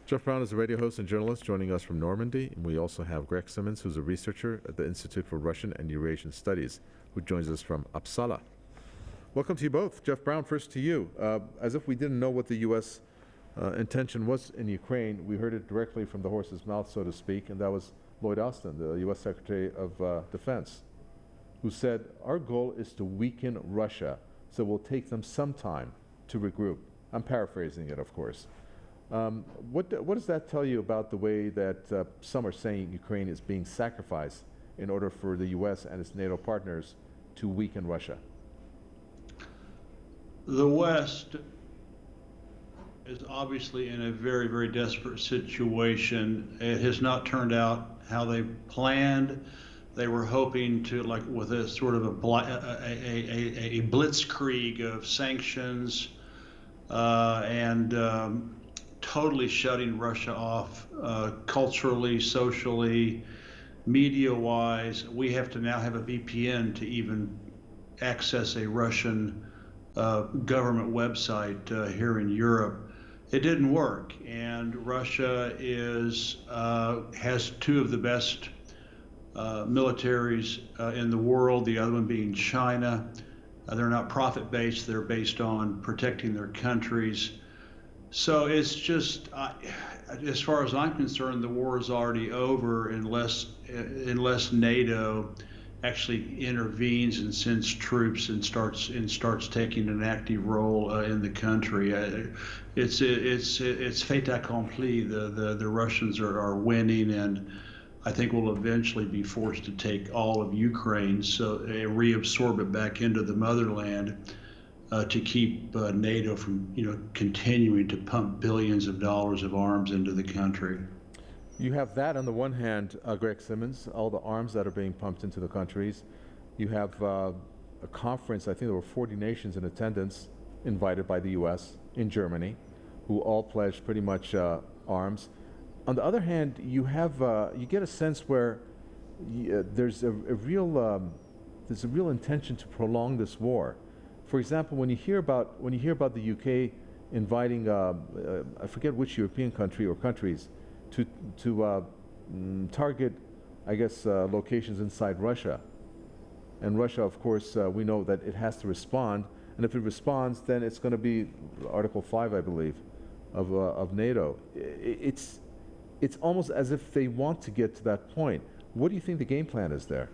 Jeff Brown is a radio host and journalist joining us from Normandy. And we also have Greg Simmons, who's a researcher at the Institute for Russian and Eurasian Studies, who joins us from Uppsala. Welcome to you both. Jeff Brown, first to you. As if we didn't know what the U.S. Intention was in Ukraine, we heard it directly from the horse's mouth, so to speak, and that was Lloyd Austin, the U.S. Secretary of Defense, who said, our goal is to weaken Russia, so it will take them some time to regroup. I'm paraphrasing it, of course. What does that tell you about the way that some are saying Ukraine is being sacrificed in order for the U.S. and its NATO partners to weaken Russia? The West is obviously in a very, very desperate situation. It has not turned out how they planned. They were hoping to, like, with a sort of a blitzkrieg of sanctions and totally shutting Russia off culturally, socially, media-wise. We have to now have a VPN to even access a Russian government website here in Europe. It didn't work, and Russia has two of the best militaries in the world, the other one being China. They're not profit-based, they're based on protecting their countries. So it's just, as far as I'm concerned, the war is already over unless NATO actually intervenes and sends troops and starts taking an active role in the country. It's fait accompli. The Russians are winning, and I think will eventually be forced to take all of Ukraine, so reabsorb it back into the motherland. To keep NATO from, continuing to pump billions of dollars of arms into the country. You have that on the one hand, Greg Simmons, all the arms that are being pumped into the countries. You have a conference, I think there were 40 nations in attendance, invited by the U.S. in Germany, who all pledged pretty much arms. On the other hand, you get a sense where there's a real intention to prolong this war. For example, when you hear about the UK inviting I forget which European country or countries to target, I guess, locations inside Russia, and Russia, of course, we know that it has to respond, and if it responds, then it's going to be Article 5, I believe, of NATO. It's almost as if they want to get to that point. What do you think the game plan is there?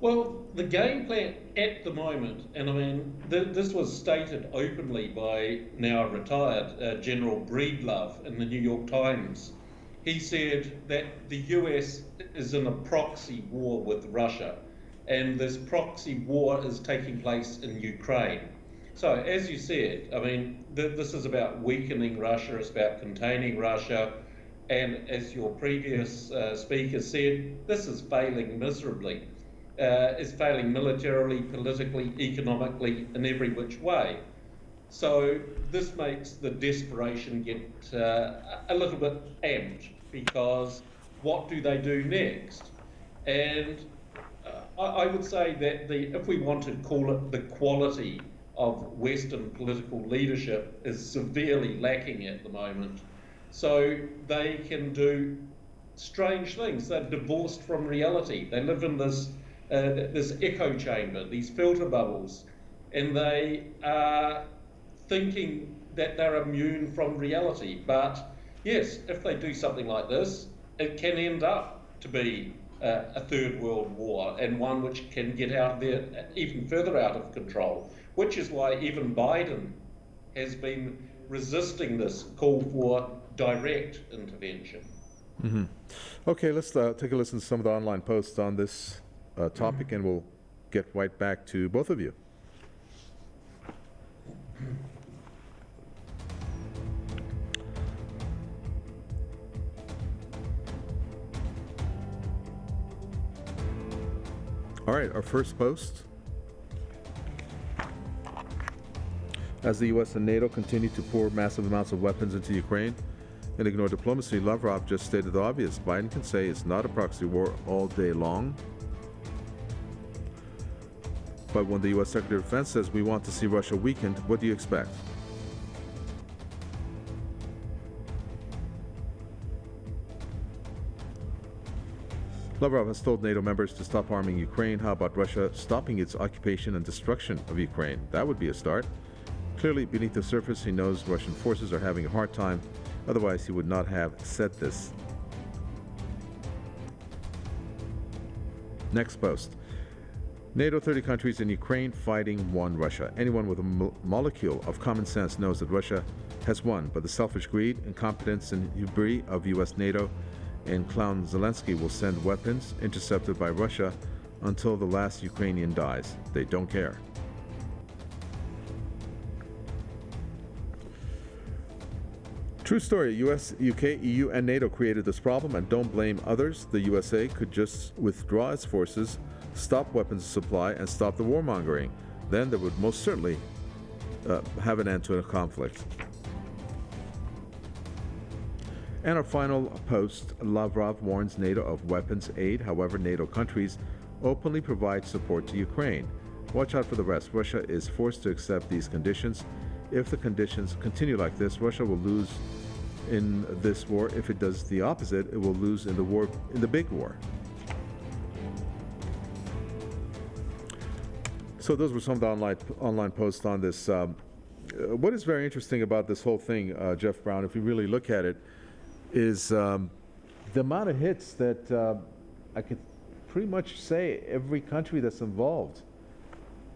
Well, the game plan at the moment, and I mean, this was stated openly by now retired General Breedlove in the New York Times. He said that the US is in a proxy war with Russia, and this proxy war is taking place in Ukraine. So, as you said, I mean, this is about weakening Russia, it's about containing Russia, and as your previous speaker said, this is failing miserably. Is failing militarily, politically, economically, in every which way. So this makes the desperation get a little bit amped, because what do they do next? And I would say that if we want to call it the quality of Western political leadership, is severely lacking at the moment. So they can do strange things. They're divorced from reality. They live in this echo chamber, these filter bubbles, and they are thinking that they're immune from reality. But yes, if they do something like this, it can end up to be a third world war, and one which can get out there even further out of control, which is why even Biden has been resisting this call for direct intervention. Mm-hmm. Okay, let's take a listen to some of the online posts on this topic, and we'll get right back to both of you. All right, our first post. As the U.S. and NATO continue to pour massive amounts of weapons into Ukraine and ignore diplomacy, Lavrov just stated the obvious. Biden can say it's not a proxy war all day long. But when the U.S. Secretary of Defense says we want to see Russia weakened, what do you expect? Lavrov has told NATO members to stop harming Ukraine. How about Russia stopping its occupation and destruction of Ukraine? That would be a start. Clearly, beneath the surface, he knows Russian forces are having a hard time. Otherwise, he would not have said this. Next post. NATO 30 countries in Ukraine fighting one Russia. Anyone with a molecule of common sense knows that Russia has won, but the selfish greed, incompetence, and hubris of US, NATO, and clown Zelensky will send weapons intercepted by Russia until the last Ukrainian dies. They don't care. True story. US, UK, EU, and NATO created this problem, and don't blame others. The USA could just withdraw its forces, stop weapons supply, and stop the warmongering. Then they would most certainly have an end to a conflict. And our final post, Lavrov warns NATO of weapons aid. However, NATO countries openly provide support to Ukraine. Watch out for the rest. Russia is forced to accept these conditions. If the conditions continue like this, Russia will lose in this war. If it does the opposite, it will lose in the big war. So those were some of the online posts on this. What is very interesting about this whole thing, Jeff Brown, if you really look at it, is the amount of hits that I could pretty much say every country that's involved,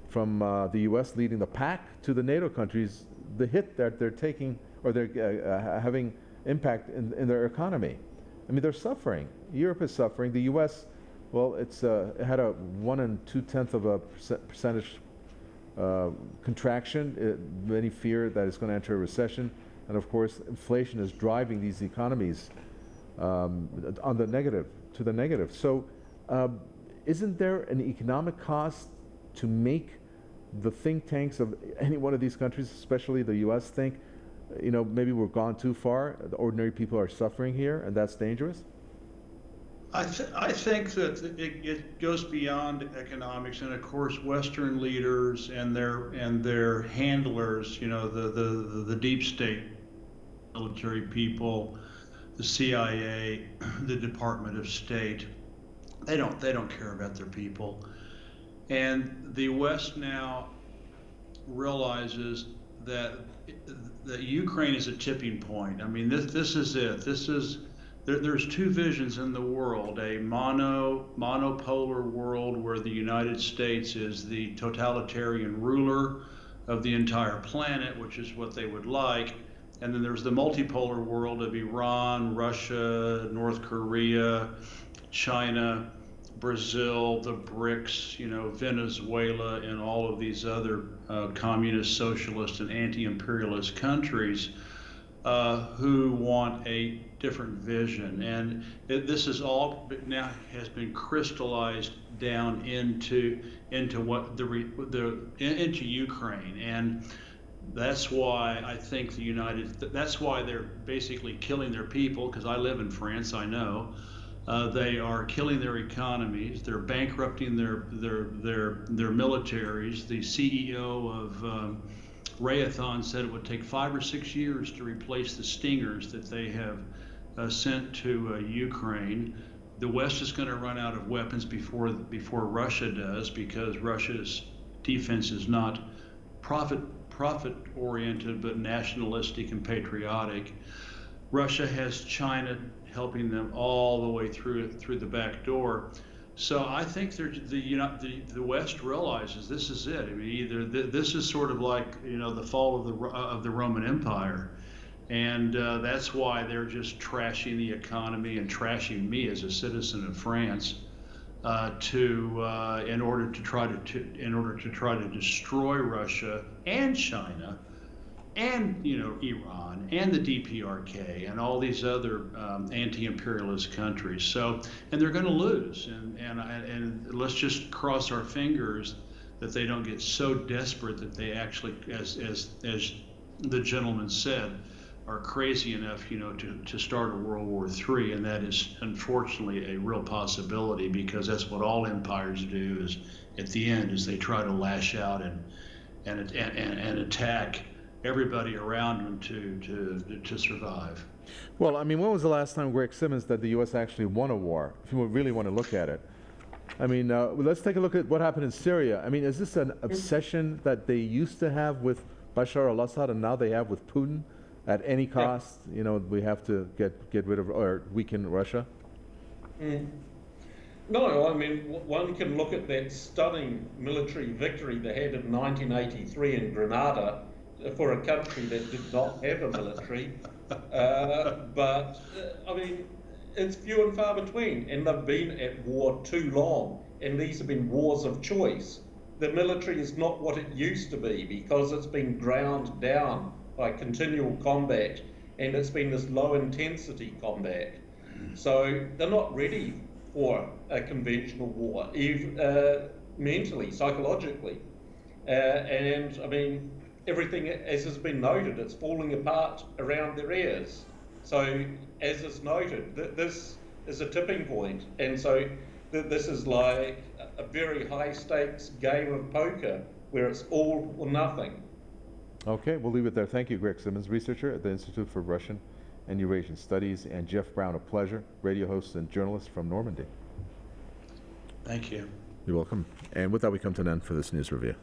from the U.S. leading the pack to the NATO countries, the hit that they're taking or they're having impact in their economy. I mean, they're suffering. Europe is suffering. The U.S., well, it had a 1 2/10 percentage contraction. Many fear that it's going to enter a recession. And of course, inflation is driving these economies on the negative, to the negative. So isn't there an economic cost to make the think tanks of any one of these countries, especially the U.S., think, you know, maybe we're gone too far, the ordinary people are suffering here, and that's dangerous? I think that it goes beyond economics, and of course, Western leaders and their handlers, you know, the deep state military people, the CIA, the Department of State, they don't care about their people, and the West now realizes that Ukraine is a tipping point. I mean, this is it. There's two visions in the world: a monopolar world where the United States is the totalitarian ruler of the entire planet, which is what they would like. And then there's the multipolar world of Iran, Russia, North Korea, China, Brazil, the BRICS, you know, Venezuela, and all of these other communist, socialist, and anti-imperialist countries who want a different vision. And this is all now has been crystallized down into what into Ukraine. And that's why I think that's why they're basically killing their people, because I live in France, I know. They are killing their economies. They're bankrupting their militaries. The CEO of Raytheon said it would take 5 or 6 years to replace the Stingers that they have sent to Ukraine. The West is going to run out of weapons before Russia does, because Russia's defense is not profit-oriented, but nationalistic and patriotic. Russia has China helping them all the way through the back door. So I think the West realizes this is it. I mean, either this is sort of like, you know, the fall of the Roman Empire, and that's why they're just trashing the economy and trashing me as a citizen of France in order to try to destroy Russia and China, and, you know, Iran and the DPRK and all these other anti-imperialist countries. So, and they're going to lose. And let's just cross our fingers that they don't get so desperate that they actually, as the gentleman said, are crazy enough, you know, to start a World War III. And that is unfortunately a real possibility, because that's what all empires do. Is at the end, is they try to lash out and attack everybody around them to survive. Well, I mean, when was the last time, Greg Simmons, that the U.S. actually won a war, if you really want to look at it? I mean, let's take a look at what happened in Syria. I mean, is this an obsession that they used to have with Bashar al-Assad and now they have with Putin? At any cost, you know, we have to get rid of or weaken Russia? No, I mean, one can look at that stunning military victory they had in 1983 in Grenada for a country that did not have a military. I mean, it's few and far between, and they've been at war too long, and these have been wars of choice. The military is not what it used to be because it's been ground down by continual combat, and it's been this low-intensity combat. So they're not ready for a conventional war, even mentally, psychologically. And I mean, everything, as has been noted, it's falling apart around their ears. So, as is noted, this is a tipping point, and so this is like a very high-stakes game of poker where it's all or nothing. Okay, we'll leave it there. Thank you, Greg Simmons, researcher at the Institute for Russian and Eurasian Studies, and Jeff Brown, a pleasure, radio host and journalist from Normandy. Thank you. You're welcome. And with that, we come to an end for this news review.